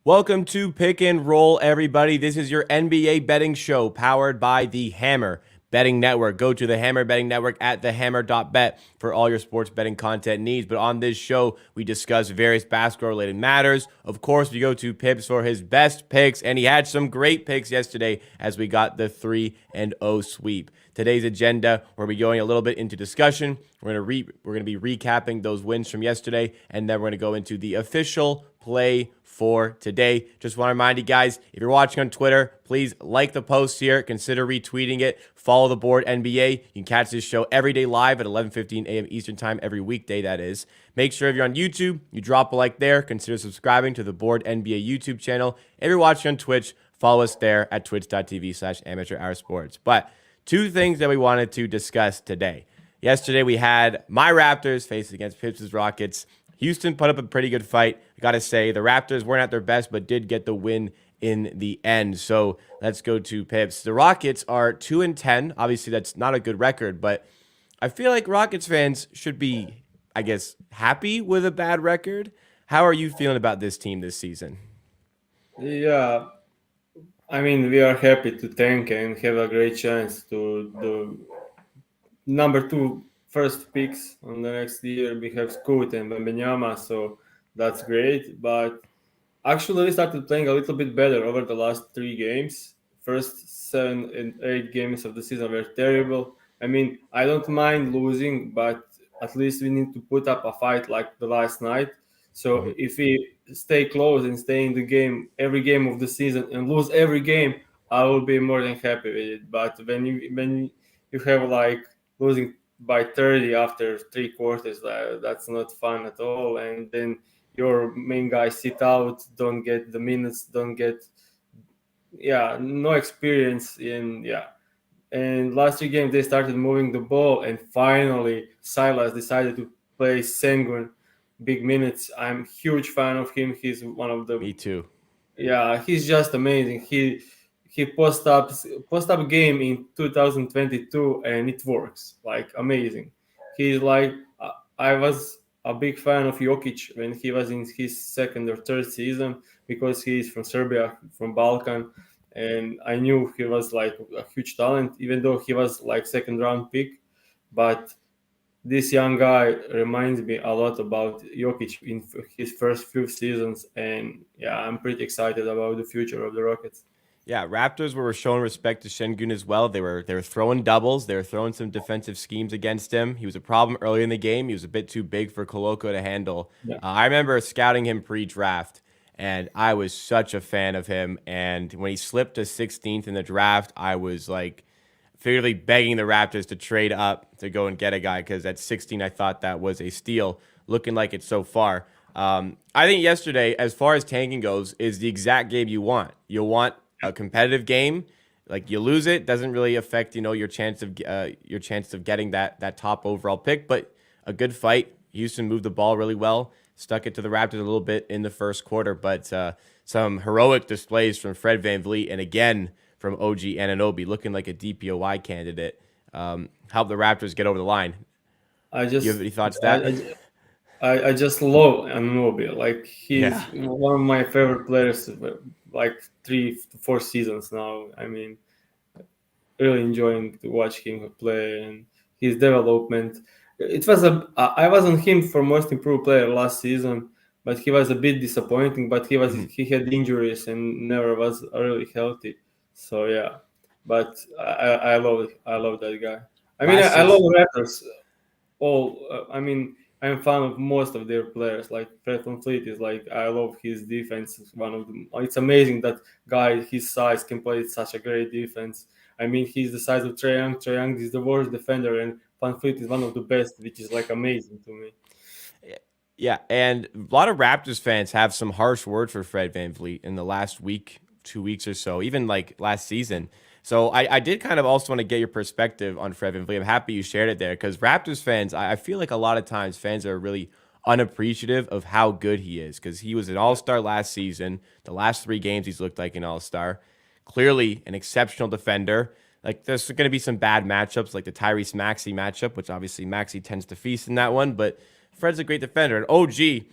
Welcome to Pick and Roll, everybody. This is your NBA betting show powered by the Hammer Betting Network. Go to the Hammer Betting Network at thehammer.bet for all your sports betting content needs. But on this show, we discuss various basketball-related matters. Of course, we go to Pips for his best picks, and he had some great picks yesterday as we got the 3-0 sweep. Today's agenda, we're going to be going a little bit into discussion. We're going to be recapping those wins from yesterday, and then we're going to go into the official play for today. Just want to remind you guys, if you're watching on Twitter, please like the post here. Consider retweeting it. Follow the board NBA. You can catch this show every day live at 11:15 a.m. Eastern time, every weekday, that is. Make sure if you're on YouTube, you drop a like there. Consider subscribing to the board NBA YouTube channel. If you're watching on Twitch, follow us there at twitch.tv/amateurhoursports. But two things that we wanted to discuss today. Yesterday, we had my Raptors facing against Pips' Rockets. Houston put up a pretty good fight. I got to say, the Raptors weren't at their best, but did get the win in the end. So let's go to Pips. The Rockets are 2-10. Obviously, that's not a good record, but I feel like Rockets fans should be, I guess, happy with a bad record. How are you feeling about this team this season? Yeah, I mean, we are happy to tank and have a great chance to the number two first picks on the next year. We have Scoot and Wembanyama, so that's great. But actually, we started playing a little bit better over the last three games. First 7 and 8 games of the season were terrible. I mean, I don't mind losing, but at least we need to put up a fight like the last night. So if we stay close and stay in the game every game of the season and lose every game, I will be more than happy with it. But when you have like losing by 30 after three quarters, that's not fun at all. And then your main guys sit out, don't get the minutes, don't get no experience in And last three games they started moving the ball, and finally Silas decided to play Sengun big minutes. I'm huge fan of him. He's one of the Me too. he's just amazing. He post up game in 2022 and it works like amazing. He's like I was a big fan of Jokic when he was in his second or third season because he's from Serbia, from Balkan, and I knew he was like a huge talent, even though he was like second round pick. But this young guy reminds me a lot about Jokic in his first few seasons, and I'm pretty excited about the future of the Rockets. Yeah, Raptors were showing respect to Şengün as well. They were throwing doubles. They were throwing some defensive schemes against him. He was a problem early in the game. He was a bit too big for Koloko to handle. Yeah. I remember scouting him pre-draft, and I was such a fan of him. And when he slipped to 16th in the draft, I was like figuratively begging the Raptors to trade up to go and get a guy because at 16, I thought that was a steal. Looking like it so far. I think yesterday, as far as tanking goes, is the exact game you want. You'll want a competitive game. Like you lose it, doesn't really affect your chance of getting that top overall pick. But a good fight. Houston moved the ball really well, stuck it to the Raptors a little bit in the first quarter. But some heroic displays from Fred VanVleet and again from OG Anunoby, looking like a DPOY candidate. Helped the Raptors get over the line. I just You have any thoughts to I, that? I just love Anunoby. Like he's Yeah. one of my favorite players. Like 3 to 4 seasons now. I mean, really enjoying to watch him play and his development. It was I was on him for most improved player last season, but he was a bit disappointing. But he had injuries and never was really healthy. So yeah, but I love that guy. I mean, Last I love season. Raptors all. I mean, I'm a fan of most of their players. Like Fred VanVleet is like I love his defense. It's one of them. It's amazing that guy his size can play such a great defense. I mean, he's the size of Trae Young. Trae Young is the worst defender, and VanVleet is one of the best, which is like amazing to me. Yeah, and a lot of Raptors fans have some harsh words for Fred VanVleet in the last week, 2 weeks or so, even like last season. So I did kind of also want to get your perspective on Fred VanVleet. I'm happy you shared it there because Raptors fans, I feel like a lot of times fans are really unappreciative of how good he is because he was an all-star last season. The last 3 games he's looked like an all-star. Clearly an exceptional defender. Like there's going to be some bad matchups like the Tyrese Maxey matchup, which obviously Maxey tends to feast in that one, but Fred's a great defender. And OG,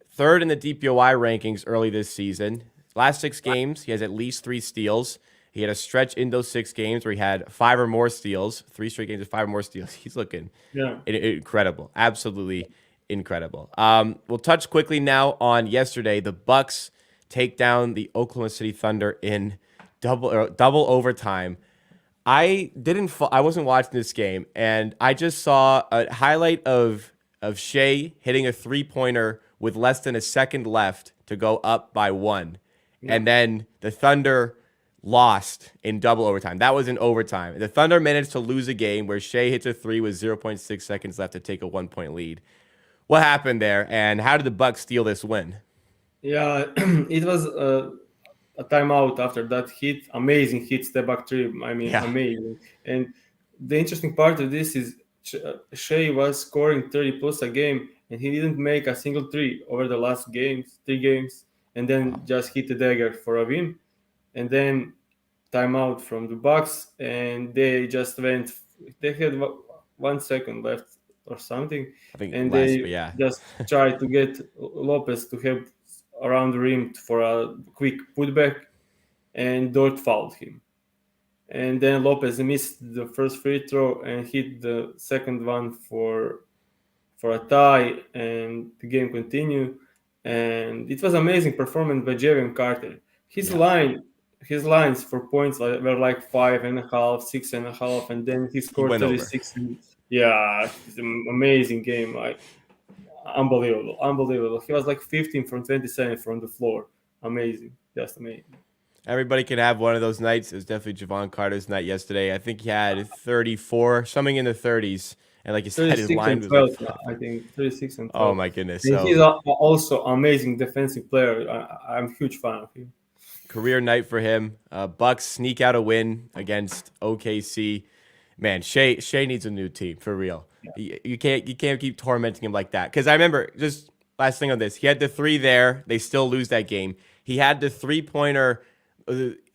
third in the DPOY rankings early this season, Last 6 games, he has at least 3 steals. He had a stretch in those 6 games where he had 5 or more steals, 3 straight games of 5 or more steals. He's looking Yeah. incredible, absolutely incredible. We'll touch quickly now on yesterday. The Bucks take down the Oklahoma City Thunder in double overtime. I wasn't watching this game, and I just saw a highlight of Shea hitting a 3-pointer with less than a second left to go up by 1. Yeah. And then the Thunder lost in double overtime. That was in overtime. The Thunder managed to lose a game where Shea hits a 3 with 0.6 seconds left to take a 1-point lead. What happened there, and how did the Bucks steal this win? Yeah, it was a timeout after that hit. Amazing hit, step back three. I mean, Yeah, amazing. And the interesting part of this is Shea was scoring 30 plus a game, and he didn't make a single three over the last 3 games, and then wow. just hit the dagger for a win. And then timeout from the Bucks, and they just went. They had 1 second left or something, I think and less, they but yeah. just tried to get Lopez to help around the rim for a quick putback, and Dort fouled him. And then Lopez missed the first free throw and hit the second one for a tie, and the game continued. And it was amazing performance by Jalen Carter. His Yeah, line, his lines for points were like 5.5, 6.5, and then he he scored went over. 36. And yeah, it's an amazing game. Like unbelievable, unbelievable. He was like 15 from 27 from the floor. Amazing, just amazing. Everybody can have one of those nights. It was definitely Javon Carter's night yesterday. I think he had 34, something in the 30s. And like you said, his 36 line and was like 12, five. I think 36 and Oh 12. my goodness. And he's So also amazing defensive player. I'm a huge fan of him. career night for him. Bucks sneak out a win against OKC. Man, Shea needs a new team for real. You can't keep tormenting him like that. Because I remember just last thing on this, he had the 3 there. They still lose that game. He had the 3-pointer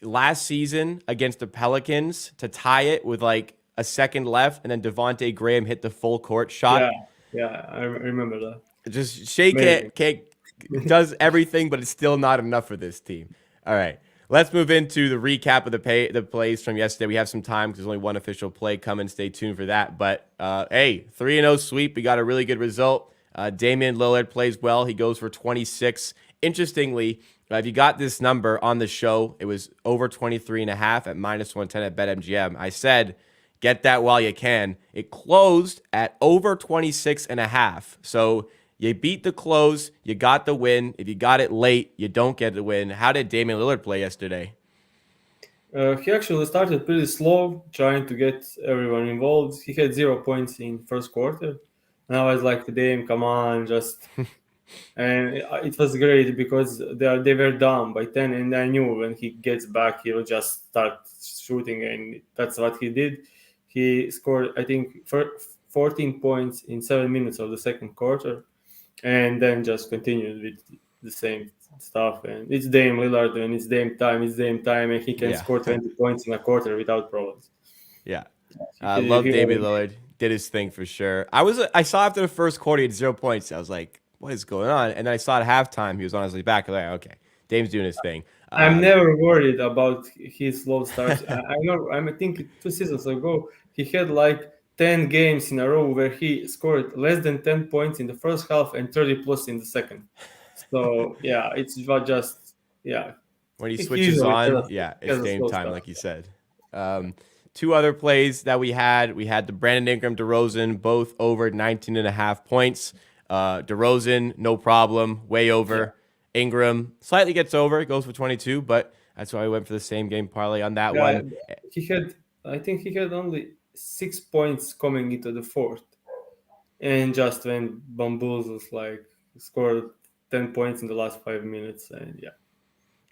last season against the Pelicans to tie it with like a second left, and then Devontae Graham hit the full court Yeah, shot. yeah, I remember that. Just Shea Amazing. can't does everything, but it's still not enough for this team. All right, let's move into the recap of the plays from yesterday. We have some time because there's only one official play coming. Stay tuned for that. But hey, 3-0 sweep. We got a really good result. Damian Lillard plays well. He goes for 26. Interestingly, if you got this number on the show, it was over 23 and a half at -110 at BetMGM. I said, get that while you can. It closed at over 26 and a half. So you beat the close, you got the win. If you got it late, you don't get the win. How did Damian Lillard play yesterday? He actually started pretty slow, trying to get everyone involved. He had 0 points in first quarter, and I was like, "Damn, come on, just." And it was great because they were down by 10, and I knew when he gets back, he will just start shooting, and that's what he did. He scored, I think, 14 points in 7 minutes of the second quarter, and then just continued with the same stuff. And it's Dame Lillard, and it's Dame time, and he can Yeah. score 20 points in a quarter without problems. Yeah. Love He Damian was, Lillard. Did his thing for sure. I saw after the first quarter he had 0 points. I was like, what is going on? And then I saw at halftime he was on his back. I was like, okay, Dame's doing his thing. I'm never worried about his slow starts. I know. I think 2 seasons ago he had like 10 games in a row where he scored less than 10 points in the first half and 30 plus in the second. So yeah, it's just yeah. When he He switches usually on, yeah, it's has a Dame slow time, start. like you said. Two other plays that we had the Brandon Ingram, DeRozan, both over 19 and a half points. DeRozan, no problem, way Yeah, over. Ingram slightly gets over, goes for 22, but that's why we went for the same game parlay on that yeah. one. He had. I think he had only 6 points coming into the fourth, and just when bamboozles like scored 10 points in the last 5 minutes, and yeah.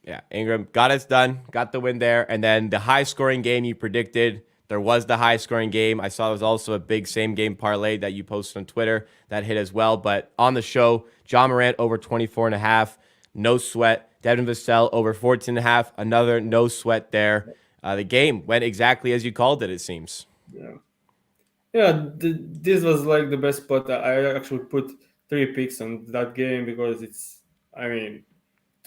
Yeah, Ingram got us done, got the win there. And then the high scoring game you predicted, there was the high scoring game. I saw there was also a big same game parlay that you posted on Twitter that hit as well. But on the show, John Morant over 24 and a half, no sweat. Devin Vassell over 14 and a half, another no sweat there. The game went exactly as you called it, it seems. Yeah. Yeah, this was like the best spot. I actually put 3 picks on that game because it's, I mean,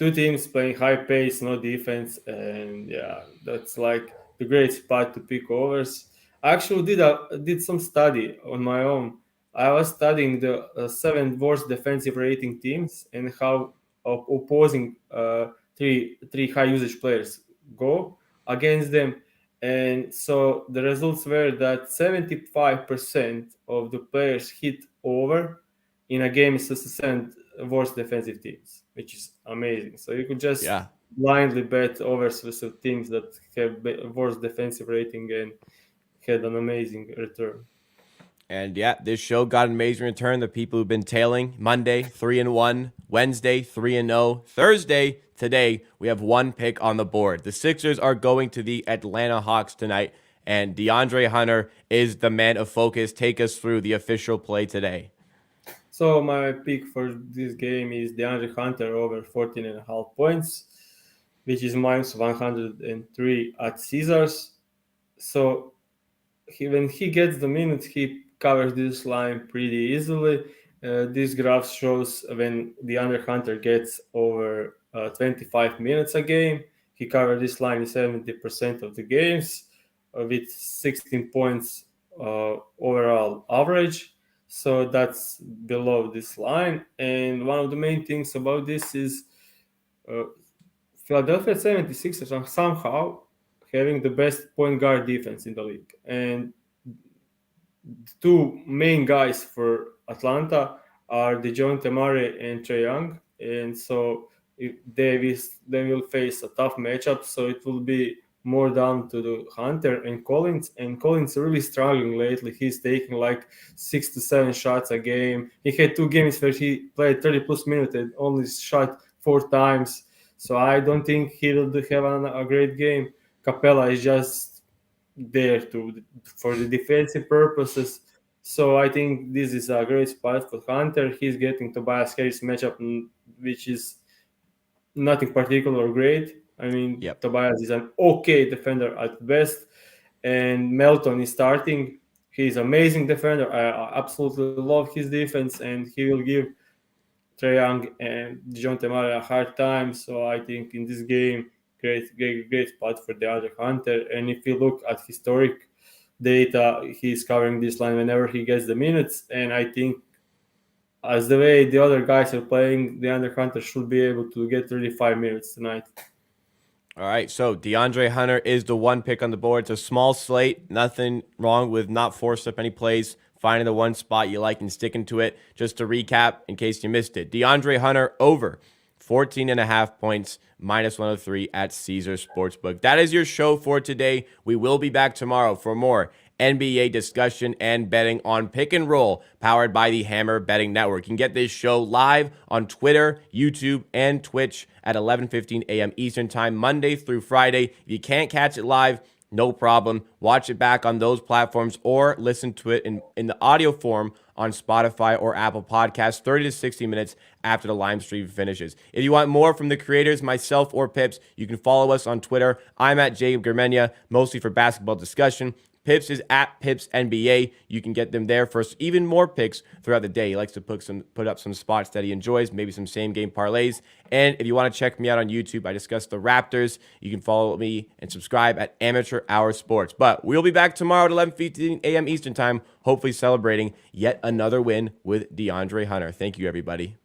two teams playing high pace, no defense, and yeah, that's like the great spot to pick overs. I actually did some study on my own. I was studying the seven worst defensive rating teams and how opposing three high usage players go against them. And so the results were that 75% of the players hit over in a game is the seven worst defensive teams, which is amazing. So you could just Yeah. blindly bet overs with teams that have worst defensive rating and had an amazing return. And yeah, this show got an amazing return. The people who've been tailing Monday 3-1, Wednesday 3-0, Thursday today we have one pick on the board. The Sixers are going to the Atlanta Hawks tonight, and DeAndre Hunter is the man of focus. Take us through the official play today. So my pick for this game is DeAndre Hunter over 14.5 points, which is minus 103 at Caesars. So when he gets the minutes, he covers this line pretty easily. This graph shows when DeAndre Hunter gets over 25 minutes a game, he covers this line in 70% of the games with 16 points overall average. So that's below this line. And one of the main things about this is uh, Philadelphia 76ers are somehow having the best point guard defense in the league. And the two main guys for Atlanta are DeJounte Murray and Trae Young. And so they will face a tough matchup. So it will be more down to the Hunter and Collins. And Collins really struggling lately. He's taking like 6 to 7 shots a game. He had 2 games where he played 30 plus minutes and only shot 4 times. So I don't think he will have a great game. Capella is just there for the defensive purposes. So I think this is a great spot for Hunter. He's getting Tobias Harris matchup, which is nothing particular or great. I mean, Yep. Tobias is an okay defender at best, and Melton is starting. He's amazing defender. I absolutely love his defense, and he will give Trae Young and DeJounte Murray a hard time. So I think in this game, great spot for the other Hunter. And if you look at historic data, he's covering this line whenever he gets the minutes. And I think as the way the other guys are playing, the under Hunter should be able to get 35 minutes tonight. All right, so DeAndre Hunter is the one pick on the board. It's a small slate. Nothing wrong with not forcing up any plays, finding the one spot you like and sticking to it. Just to recap, in case you missed it, DeAndre Hunter over 14.5 points, minus 103 at Caesars Sportsbook. That is your show for today. We will be back tomorrow for more NBA discussion and betting on Pick and Roll, powered by the Hammer Betting Network. You can get this show live on Twitter, YouTube, and Twitch at 11:15 a.m. Eastern Time, Monday through Friday. If you can't catch it live, no problem. Watch it back on those platforms or listen to it in the audio form on Spotify or Apple Podcasts 30 to 60 minutes after the live stream finishes. If you want more from the creators, myself or Pips, you can follow us on Twitter. I'm at Jacob Gramegna, mostly for basketball discussion. Pips is at PipsNBA. You can get them there for even more picks throughout the day. He likes to put up some spots that he enjoys, maybe some same-game parlays. And if you want to check me out on YouTube, I discuss the Raptors. You can follow me and subscribe at Amateur Hour Sports. But we'll be back tomorrow at 11:15 a.m. Eastern Time, hopefully celebrating yet another win with DeAndre Hunter. Thank you, everybody.